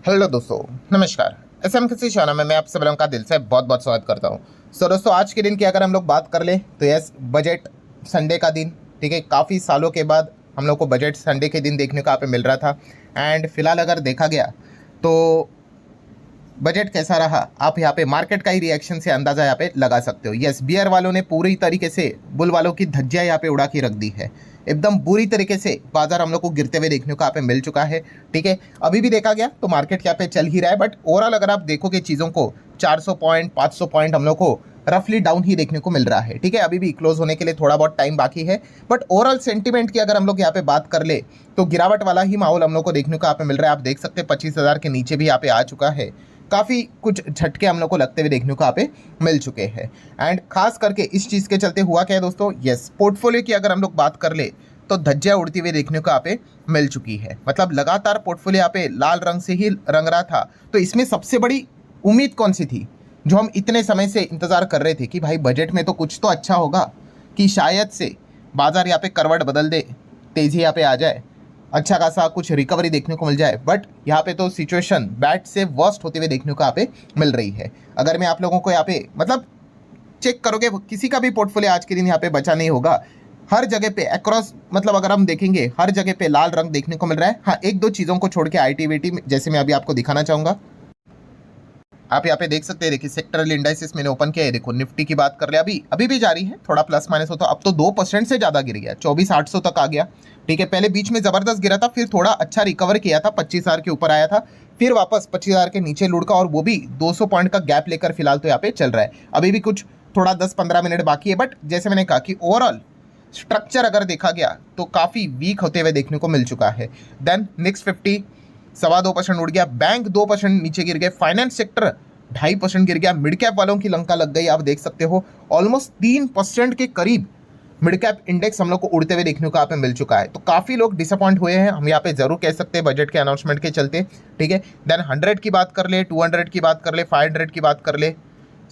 Hello दोस्तों, नमस्कार। SM किसी चैनल में मैं आप सब लोगों का दिल से बहुत बहुत स्वागत करता हूं। दोस्तों, आज के दिन की अगर हम लोग बात कर ले तो यस, बजट संडे का दिन। ठीक है, काफ़ी सालों के बाद हम लोग को बजट संडे के दिन देखने को यहाँ पे मिल रहा था। एंड फिलहाल अगर देखा गया तो बजट कैसा रहा, आप यहाँ पे मार्केट का ही रिएक्शन से अंदाजा यहाँ पे लगा सकते हो। यस, बियर वालों ने पूरी तरीके से बुल वालों की धज्जियां यहाँ पे उड़ा के रख दी है। एकदम बुरी तरीके से बाजार हम लोग को गिरते हुए देखने को यहाँ पे मिल चुका है। ठीक है, अभी भी देखा गया तो मार्केट यहाँ पे चल ही रहा है, बट ओवरऑल अगर आप देखोगे चीज़ों को 400 पॉइंट 500 पॉइंट हम लोग को रफली डाउन ही देखने को मिल रहा है। ठीक है, अभी भी क्लोज होने के लिए थोड़ा बहुत टाइम बाकी है, बट ओवरऑल सेंटीमेंट की अगर हम लोग यहाँ पे बात कर ले तो गिरावट वाला ही माहौल हम लोग को देखने को यहाँ पे मिल रहा है। आप देख सकते हैं 25,000 के नीचे भी यहाँ पे आ चुका है। काफ़ी कुछ झटके हम लोग को लगते हुए देखने को यहाँ पे मिल चुके हैं। एंड खास करके इस चीज़ के चलते हुआ क्या है दोस्तों, यस, पोर्टफोलियो की अगर हम लोग बात कर ले तो धज्जियां उड़ती हुई देखने को यहाँ पे मिल चुकी है। मतलब लगातार पोर्टफोलियो यहाँ पे लाल रंग से ही रंग रहा था। तो इसमें सबसे बड़ी उम्मीद कौन सी थी, जो हम इतने समय से इंतजार कर रहे थे कि भाई बजट में तो कुछ तो अच्छा होगा, कि शायद से बाजार यहाँ पे करवट बदल दे, तेजी यहाँ पे आ जाए, अच्छा खासा कुछ रिकवरी देखने को मिल जाए। बट यहाँ पे तो सिचुएशन बैड से वर्स्ट होते हुए देखने को यहाँ पे मिल रही है। अगर मैं आप लोगों को यहाँ पे मतलब चेक करोगे, किसी का भी पोर्टफोलियो आज के दिन यहाँ पे बचा नहीं होगा। हर जगह पे अक्रॉस, मतलब अगर हम देखेंगे हर जगह पे लाल रंग देखने को मिल रहा है। हाँ, एक दो चीज़ों को छोड़ के आईटी वीटी जैसे मैं अभी आपको दिखाना चाहूँगा। आप यहाँ पे देख सकते हैं, देखिए सेक्टरल इंडाइसिस मैंने ओपन किया है। देखो निफ्टी की बात कर ले, अभी भी जारी है, थोड़ा प्लस माइनस होता, अब तो 2% से ज़्यादा गिर गया, 24,800 तक आ गया। ठीक है, पहले बीच में ज़बरदस्त गिरा था, फिर थोड़ा अच्छा रिकवर किया था, 25,000 के ऊपर आया था, फिर वापस 25,000 के नीचे लुढ़का, और वो भी 200 पॉइंट का गैप लेकर फिलहाल तो यहाँ पे चल रहा है। अभी भी कुछ थोड़ा 10-15 मिनट बाकी है, बट जैसे मैंने कहा कि ओवरऑल स्ट्रक्चर अगर देखा गया तो काफ़ी वीक होते हुए देखने को मिल चुका है। देन नेक्स्ट 50 2.25% उड़ गया, बैंक 2% नीचे गिर गए, फाइनेंस सेक्टर 2.5% गिर गया, मिड कैप वालों की लंका लग गई। आप देख सकते हो ऑलमोस्ट 3% के करीब मिड कैप इंडेक्स हम लोग को उड़ते हुए देखने को यहाँ पे मिल चुका है। तो काफ़ी लोग डिसअपॉइंट हुए हैं, हम यहाँ पे जरूर कह सकते हैं बजट के अनाउंसमेंट के चलते। ठीक है, देन 100 की बात कर ले, 200 की बात कर ले, 500 की बात कर ले,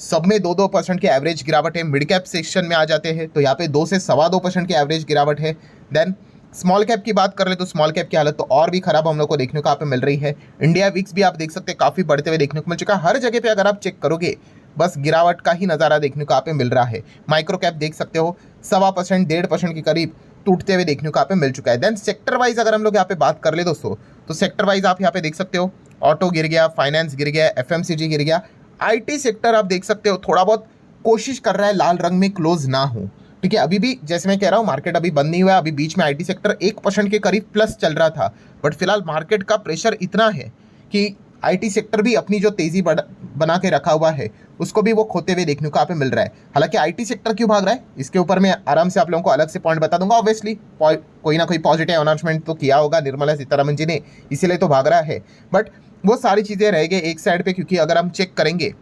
सब में 2-2% की एवरेज गिरावट है। मिड कैप सेक्शन में आ जाते हैं तो यहाँ पे 2 से 2.25% की एवरेज गिरावट है। देन स्मॉल कैप की बात कर ले तो स्मॉल कैप की हालत तो और भी खराब हम लोग को देखने को यहाँ पे मिल रही है। इंडिया विक्स भी आप देख सकते हैं काफ़ी बढ़ते हुए देखने को मिल चुका है। हर जगह पे अगर आप चेक करोगे बस गिरावट का ही नज़ारा देखने को यहाँ पे मिल रहा है। माइक्रो कैप देख सकते हो 1.25% 1.5% के करीब टूटते हुए देखने को यहाँ पे मिल चुका है। देन सेक्टर वाइज अगर हम लोग यहाँ पे बात कर ले दोस्तों, तो सेक्टर वाइज आप यहाँ पे देख सकते हो ऑटो गिर गया, फाइनेंस गिर गया, एफएमसीजी गिर गया, आईटी सेक्टर आप देख सकते हो थोड़ा बहुत कोशिश कर रहा है लाल रंग में क्लोज ना हो। ठीक है, अभी भी जैसे मैं कह रहा हूँ मार्केट अभी बंद नहीं हुआ है, अभी बीच में आईटी सेक्टर 1% के करीब प्लस चल रहा था, बट फिलहाल मार्केट का प्रेशर इतना है कि आईटी सेक्टर भी अपनी जो तेजी बना के रखा हुआ है उसको भी वो खोते हुए देखने को यहाँ पे मिल रहा है। हालांकि आईटी सेक्टर क्यों भाग रहा है इसके ऊपर मैं आराम से आप लोगों को अलग से पॉइंट बता दूंगा। ऑब्वियसली कोई ना कोई पॉजिटिव अनाउंसमेंट तो किया होगा निर्मला सीतारमन जी ने, इसीलिए तो भाग रहा है। बट वो सारी चीज़ें रह गई एक साइड पे, क्योंकि अगर हम चेक करेंगे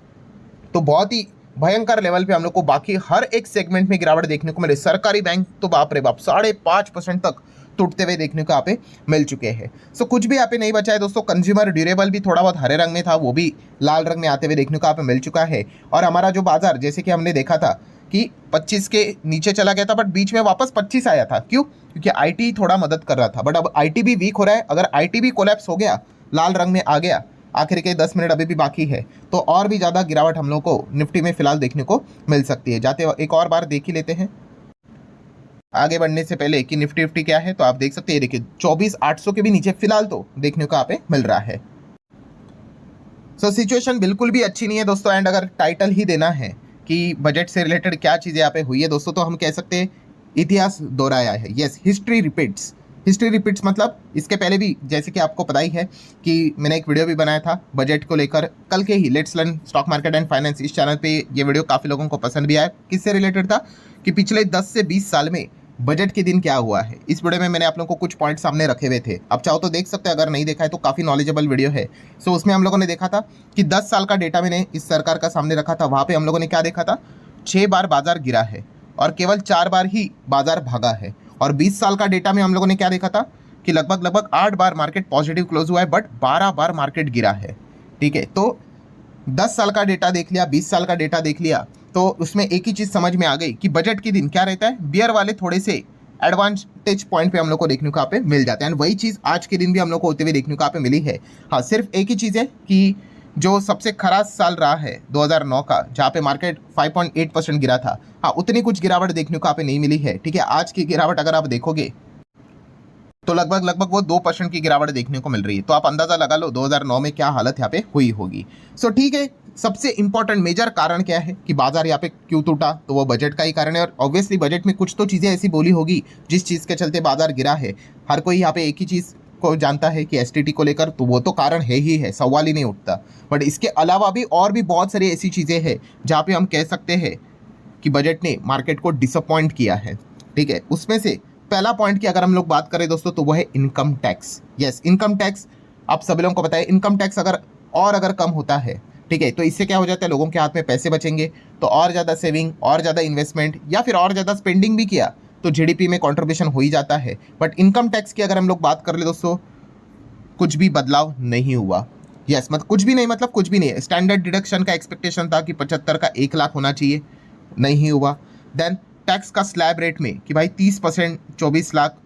तो बहुत ही भयंकर लेवल पे हम लोग को बाकी हर एक सेगमेंट में गिरावट देखने को मिले। सरकारी बैंक तो बाप रे बाप 5.5% तक टूटते हुए देखने को यहाँ पे मिल चुके हैं। सो कुछ भी यहाँ पे नहीं बचा है दोस्तों। कंज्यूमर ड्यूरेबल भी थोड़ा बहुत हरे रंग में था, वो भी लाल रंग में आते हुए देखने को यहाँ पे मिल चुका है। और हमारा जो बाजार जैसे कि हमने देखा था कि 25 के नीचे चला गया था, बट बीच में वापस 25 आया था। क्यों? क्योंकि आईटी थोड़ा मदद कर रहा था, बट अब आईटी भी वीक हो रहा है। अगर आईटी भी कोलैप्स हो गया, लाल रंग में आ गया, आखिर के 10 मिनट अभी भी बाकी है, तो और भी ज़्यादा गिरावट हम लोग को निफ्टी में फिलहाल देखने को मिल सकती है। जाते एक और बार देख ही लेते हैं आगे बढ़ने से पहले कि निफ्टी क्या है। तो आप देख सकते हैं, देखिए 24,800 के भी नीचे फिलहाल तो देखने को यहाँ पे मिल रहा है। सो सिचुएशन बिल्कुल भी अच्छी नहीं है दोस्तों। एंड अगर टाइटल ही देना है कि बजट से रिलेटेड क्या चीज़ें यहाँ पे हुई है दोस्तों, तो हम कह सकते हैं इतिहास दोहराया है। Yes, history repeats. History repeats मतलब इसके पहले भी जैसे कि आपको पता ही है कि मैंने एक वीडियो भी बनाया था बजट को लेकर कल के ही, let's learn stock market and finance. इस चैनल पे ये वीडियो काफ़ी लोगों को पसंद भी आया। किससे रिलेटेड था कि पिछले 10 से 20 साल में बजट के दिन क्या हुआ है। इस वीडियो में मैंने आप लोगों को कुछ पॉइंट सामने रखे हुए थे, आप चाहो तो देख सकते हैं, अगर नहीं देखा है तो काफ़ी नॉलेजेबल वीडियो है। सो उसमें हम लोगों ने देखा था कि 10 साल का डेटा मैंने इस सरकार का सामने रखा था। वहाँ पर हम लोगों ने क्या देखा था, 6 बार बाजार गिरा है और केवल 4 बार ही बाजार भागा है। और 20 साल का डेटा में हम लोगों ने क्या देखा था कि लगभग 8 बार मार्केट पॉजिटिव क्लोज हुआ है, बट 12 बार मार्केट गिरा है। ठीक है, तो 10 साल का डेटा देख लिया, 20 साल का डेटा देख लिया, तो उसमें एक ही चीज़ समझ में आ गई कि बजट के दिन क्या रहता है, बियर वाले थोड़े से एडवांटेज पॉइंट पे हम लोग को देखने को यहाँ पे मिल जाता है। एंड वही चीज़ आज के दिन भी हम लोग को होते हुए देखने को यहाँ पे मिली है। हाँ, सिर्फ एक ही चीज़ है कि जो सबसे खराब साल रहा है 2009 का, जहाँ पे मार्केट 5.8% गिरा था, हाँ उतनी कुछ गिरावट देखने को यहाँ पे नहीं मिली है। ठीक है, आज की गिरावट अगर आप देखोगे तो लगभग वो 2% की गिरावट देखने को मिल रही है। तो आप अंदाजा लगा लो 2009 में क्या हालत यहाँ पे हुई होगी। सो ठीक है, सबसे इंपॉर्टेंट मेजर कारण क्या है कि बाजार यहाँ पे क्यों टूटा, तो वो बजट का ही कारण है। और ऑब्वियसली बजट में कुछ तो चीज़ें ऐसी बोली होगी जिस चीज़ के चलते बाजार गिरा है। हर कोई यहाँ पे एक ही चीज़ को जानता है कि एसटीटी को लेकर, तो वो तो कारण है ही है, सवाल ही नहीं उठता। बट इसके अलावा भी और भी बहुत सारी ऐसी चीज़ें हैं जहाँ पे हम कह सकते हैं कि बजट ने मार्केट को डिसअपॉइंट किया है। ठीक है, उसमें से पहला पॉइंट की अगर हम लोग बात करें दोस्तों तो वो है income tax. Yes, income tax आप सभी लोगों को पता है। इनकम टैक्स अगर कम होता है, ठीक है, तो इससे क्या हो जाता है, लोगों के हाथ में पैसे बचेंगे, तो और ज़्यादा सेविंग, और ज़्यादा इन्वेस्टमेंट या फिर और ज़्यादा स्पेंडिंग भी किया तो जीडीपी में कंट्रीब्यूशन हो ही जाता है। बट इनकम टैक्स की अगर हम लोग बात कर ले दोस्तों, कुछ भी बदलाव नहीं हुआ। यस, मतलब कुछ भी नहीं, मतलब कुछ भी नहीं। स्टैंडर्ड डिडक्शन का एक्सपेक्टेशन था कि 75 का 1 लाख होना चाहिए, नहीं हुआ। देन टैक्स का स्लैब रेट में कि भाई 30%, 24 लाख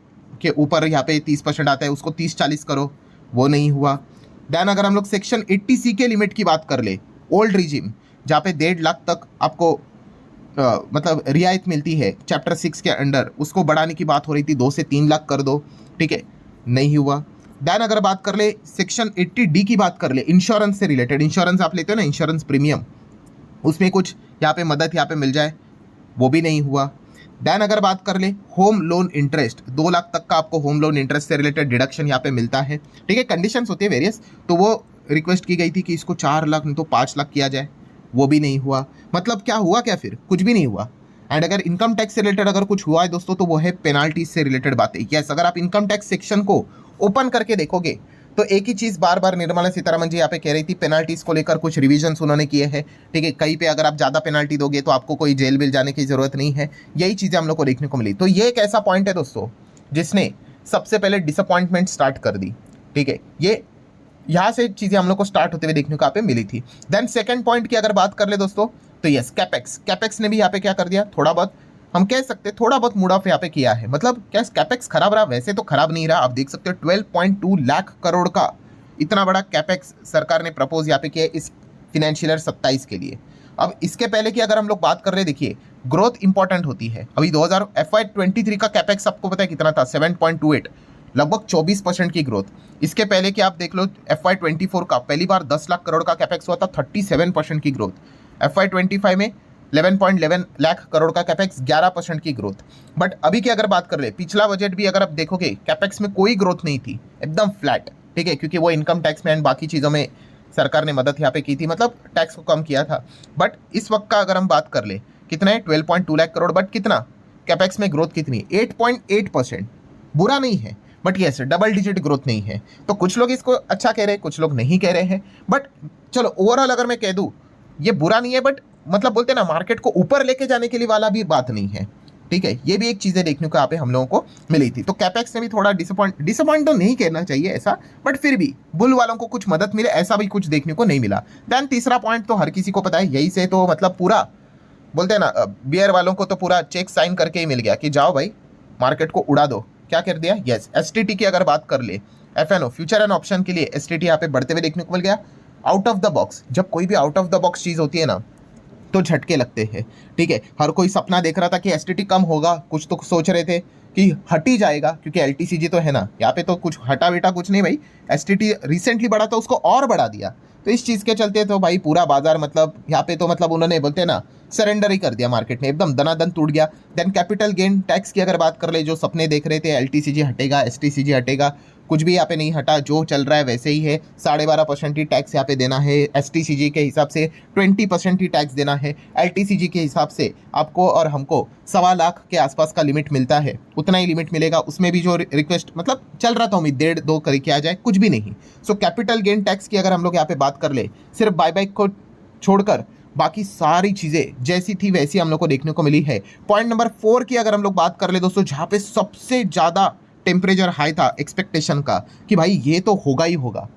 के ऊपर यहाँ पे 30% आता है, उसको 30-40 करो, वो नहीं हुआ। देन अगर हम लोग सेक्शन 80C के लिमिट की बात कर ले, ओल्ड रिजिम जहाँ पे 1.5 लाख तक आपको मतलब रियायत मिलती है चैप्टर 6 के अंडर, उसको बढ़ाने की बात हो रही थी, 2 से 3 लाख कर दो, ठीक है, नहीं हुआ। देन अगर बात कर ले सेक्शन 80D की बात कर ले, इंश्योरेंस से रिलेटेड, इंश्योरेंस आप लेते हो ना, इंश्योरेंस प्रीमियम, उसमें कुछ यहाँ पे मदद यहाँ पे मिल जाए, वो भी नहीं हुआ। देन अगर बात कर ले होम लोन इंटरेस्ट, 2 लाख तक का आपको होम लोन इंटरेस्ट से रिलेटेड डिडक्शन यहाँ पे मिलता है। ठीक है, कंडीशंस होती है वेरियस, तो वो रिक्वेस्ट की गई थी कि इसको 4 लाख नहीं तो 5 लाख किया जाए, वो भी नहीं हुआ। मतलब क्या हुआ, क्या फिर कुछ भी नहीं हुआ। एंड अगर इनकम टैक्स से रिलेटेड अगर कुछ हुआ है दोस्तों तो वो है पेनाल्टीज से रिलेटेड बातें। यस, अगर आप इनकम टैक्स सेक्शन को ओपन करके देखोगे तो एक ही चीज़ बार बार निर्मला सीतारमण जी यहाँ पे कह रही थी, पेनाल्टीज को लेकर कुछ रिविजन्स उन्होंने किए हैं। ठीक है, कहीं पे अगर आप ज़्यादा पेनाल्टी दोगे तो आपको कोई जेल बिल जाने की ज़रूरत नहीं है। यही चीज़ें हम लोग को देखने को मिली। तो ये एक ऐसा पॉइंट है दोस्तों जिसने सबसे पहले डिसअपॉइंटमेंट स्टार्ट कर दी। ठीक है, ये यहाँ से चीज़ें हम लोग को स्टार्ट होते हुए देखने को यहाँ पे मिली थी। देन सेकेंड पॉइंट की अगर बात कर ले दोस्तों तो यस, कैपेक्स ने भी यहाँ पे क्या कर दिया, थोड़ा बहुत हम कह सकते हैं थोड़ा बहुत मूड ऑफ यहाँ पे किया है। मतलब क्या कैपेक्स खराब रहा, वैसे तो खराब नहीं रहा। आप देख सकते हो 12.2 लाख करोड़ का इतना बड़ा कैपेक्स सरकार ने प्रपोज यहाँ पे किया इस फिनेंशियल ईयर 27 के लिए। अब इसके पहले की अगर हम लोग बात कर रहे हैं, देखिए ग्रोथ इंपॉर्टेंट होती है। अभी FY23 का कैपेक्स आपको पता है कितना था, 7.28, लगभग 24% की ग्रोथ। इसके पहले कि आप देख लो FY24 का पहली बार 10 लाख करोड़ का कैपेक्स हुआ था, 37% की ग्रोथ। FY25 में 11.11 लाख करोड़ का कैपेक्स, 11% की ग्रोथ। बट अभी की अगर बात कर ले, पिछला बजट भी अगर आप देखोगे कैपेक्स में कोई ग्रोथ नहीं थी, एकदम फ्लैट। ठीक है, क्योंकि वो इनकम टैक्स में एंड बाकी चीज़ों में सरकार ने मदद यहाँ पे की थी, मतलब टैक्स को कम किया था। बट इस वक्त का अगर हम बात कर ले, कितना है, 12.2 लाख करोड़, बट कितना कैपेक्स में ग्रोथ कितनी, 8.8%। बुरा नहीं है, but yes double digit growth नहीं है। तो कुछ लोग इसको अच्छा कह रहे हैं, कुछ लोग नहीं कह रहे हैं। बट चलो ओवरऑल अगर मैं कह दूं ये बुरा नहीं है, बट मतलब बोलते हैं ना मार्केट को ऊपर लेके जाने के लिए वाला भी बात नहीं है। ठीक है, ये भी एक चीज़ें देखने को यहाँ पे हम लोगों को मिली थी। तो कैपेक्स ने भी थोड़ा डिसअपॉइंट तो नहीं कहना चाहिए ऐसा, बट फिर भी बुल वालों को कुछ मदद मिले ऐसा भी कुछ देखने को नहीं मिला। देन तीसरा पॉइंट तो हर किसी को पता है, यही से तो मतलब पूरा बोलते हैं ना बियर वालों को तो पूरा चेक साइन करके ही मिल गया कि जाओ भाई मार्केट को उड़ा दो। क्या कर दिया, यस एसटीटी की अगर बात कर ले, एफएनओ फ्यूचर एंड ऑप्शन के लिए एसटीटी यहाँ पे बढ़ते हुए देखने को मिल गया। आउट ऑफ द बॉक्स, जब कोई भी आउट ऑफ द बॉक्स चीज़ होती है ना तो झटके लगते हैं। ठीक है, हर कोई सपना देख रहा था कि एसटीटी कम होगा, कुछ तो सोच रहे थे कि हट ही जाएगा क्योंकि एलटीसीजी तो है ना, यहाँ पे तो कुछ हटा बेटा कुछ नहीं भाई, एसटीटी रिसेंटली बढ़ा तो उसको और बढ़ा दिया। तो इस चीज़ के चलते तो भाई पूरा बाजार मतलब यहाँ पे तो मतलब उन्होंने बोलते हैं ना सरेंडर ही कर दिया मार्केट में, एकदम दनादन टूट गया। देन कैपिटल गेन टैक्स की अगर बात कर ले, जो सपने देख रहे थे एलटीसीजी हटेगा, एसटीसीजी हटेगा, कुछ भी यहाँ पे नहीं हटा, जो चल रहा है वैसे ही है। 12.5% ही टैक्स यहाँ पे देना है, एसटीसीजी के हिसाब से 20% ही टैक्स देना है, एलटीसीजी के हिसाब से आपको और हमको 1.25 लाख के आसपास का लिमिट मिलता है, उतना ही लिमिट मिलेगा। उसमें भी जो रिक्वेस्ट मतलब चल रहा था उम्मीद 1.5-2 करके आ जाए, कुछ भी नहीं। सो कैपिटल गेन टैक्स की अगर हम लोग यहाँ पे बात कर ले, सिर्फ बायबैक को छोड़कर बाकी सारी चीज़ें जैसी थी वैसी हम लोग को देखने को मिली है। पॉइंट नंबर 4 की अगर हम लोग बात कर ले दोस्तों, जहाँ पे सबसे ज़्यादा टेम्परेचर हाई था एक्सपेक्टेशन का कि भाई ये तो होगा ही होगा,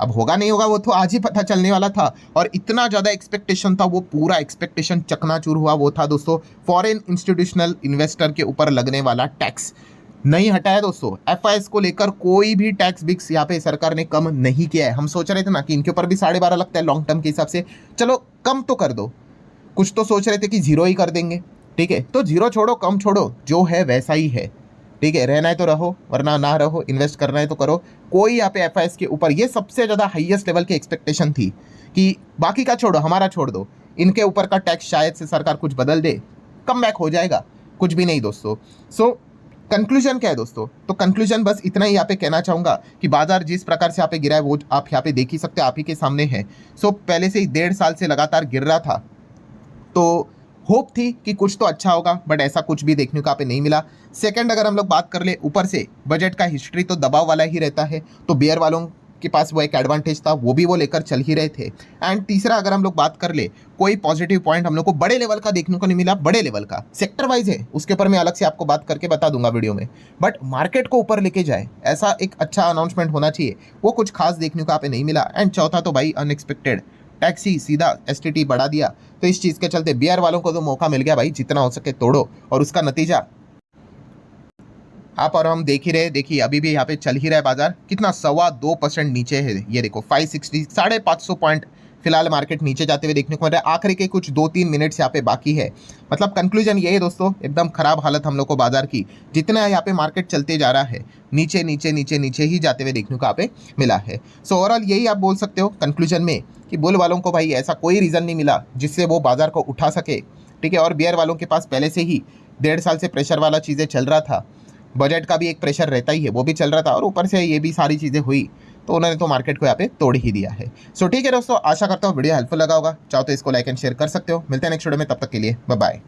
अब होगा नहीं होगा वो तो आज ही पता चलने वाला था। और इतना ज़्यादा एक्सपेक्टेशन था, वो पूरा एक्सपेक्टेशन चकनाचूर हुआ। वो था दोस्तों फॉरेन इंस्टीट्यूशनल इन्वेस्टर के ऊपर लगने वाला टैक्स। नहीं हटाया दोस्तों, एफआईएस को लेकर कोई भी टैक्स बिक्स यहाँ पे सरकार ने कम नहीं किया है। हम सोच रहे थे ना कि इनके ऊपर भी 12.5 लगता है लॉन्ग टर्म के हिसाब से, चलो कम तो कर दो। कुछ तो सोच रहे थे कि जीरो ही कर देंगे, ठीक है, तो जीरो छोड़ो कम छोड़ो, जो है वैसा ही है, ठीक है। रहना है तो रहो, वरना ना रहो, इन्वेस्ट करना है तो करो। कोई यहाँ पे एफआईएस के ऊपर, ये सबसे ज़्यादा हाईएस्ट लेवल की एक्सपेक्टेशन थी कि बाकी का छोड़ो, हमारा छोड़ दो, इनके ऊपर का टैक्स शायद से सरकार कुछ बदल दे, कम बैक हो जाएगा। कुछ भी नहीं दोस्तों। सो कंक्लूजन क्या है दोस्तों? तो कंक्लूजन बस इतना ही यहाँ पे कहना चाहूँगा कि बाजार जिस प्रकार से यहाँ पे गिरा है वो आप यहाँ पे देख ही सकते हैं, आप ही के सामने है। सो पहले से ही 1.5 साल से लगातार गिर रहा था, तो होप थी कि कुछ तो अच्छा होगा, बट ऐसा कुछ भी देखने को यहाँ पे नहीं मिला। सेकंड, अगर हम लोग बात कर ले, ऊपर से बजट का हिस्ट्री तो दबाव वाला ही रहता है, तो बियर वालों के पास वो एक एडवांटेज था, वो भी वो लेकर चल ही रहे थे। एंड तीसरा, अगर हम लोग बात कर ले, कोई पॉजिटिव पॉइंट हम लोग को बड़े लेवल का देखने को नहीं मिला। बड़े लेवल का सेक्टर वाइज है, उसके ऊपर मैं अलग से आपको बात करके बता दूंगा वीडियो में, बट मार्केट को ऊपर लेके जाए ऐसा एक अच्छा अनाउंसमेंट होना चाहिए, वो कुछ खास देखने को यहाँ पे नहीं मिला। एंड चौथा तो भाई अनएक्सपेक्टेड टैक्स ही सीधा एसटीटी बढ़ा दिया, तो इस चीज़ के चलते बियर वालों को तो मौका मिल गया भाई, जितना हो सके तोड़ो। और उसका नतीजा आप और हम देख ही रहे, देखिए अभी भी यहाँ पे चल ही रहा है बाजार, कितना 2.25% नीचे है। ये देखो 560, 550 पॉइंट फिलहाल मार्केट नीचे जाते हुए देखने को मिल रहा है। आखिरी के कुछ 2-3 मिनट्स यहाँ पे बाकी है। मतलब कंक्लूजन ये है दोस्तों, एकदम खराब हालत हम लोग को बाजार की, जितना यहाँ पे मार्केट चलते जा रहा है, नीचे नीचे नीचे नीचे ही जाते हुए देखने को यहाँ पे मिला है। सो ओवरऑल यही आप बोल सकते हो कंक्लूजन में कि बुल वालों को भाई ऐसा कोई रीज़न नहीं मिला जिससे वो बाजार को उठा सके, ठीक है। और बियर वालों के पास पहले से ही 1.5 साल से प्रेशर वाला चीज़ें चल रहा था, बजट का भी एक प्रेशर रहता ही है, वो भी चल रहा था, और ऊपर से ये भी सारी चीज़ें हुई, तो उन्होंने तो मार्केट को यहाँ पे तोड़ ही दिया है। सो ठीक है दोस्तों, आशा करता हूँ वीडियो हेल्पफुल लगा होगा। चाहो तो इसको लाइक एंड शेयर कर सकते हो। मिलते हैं नेक्स्ट वीडियो में, तब तक के लिए बाय बाय।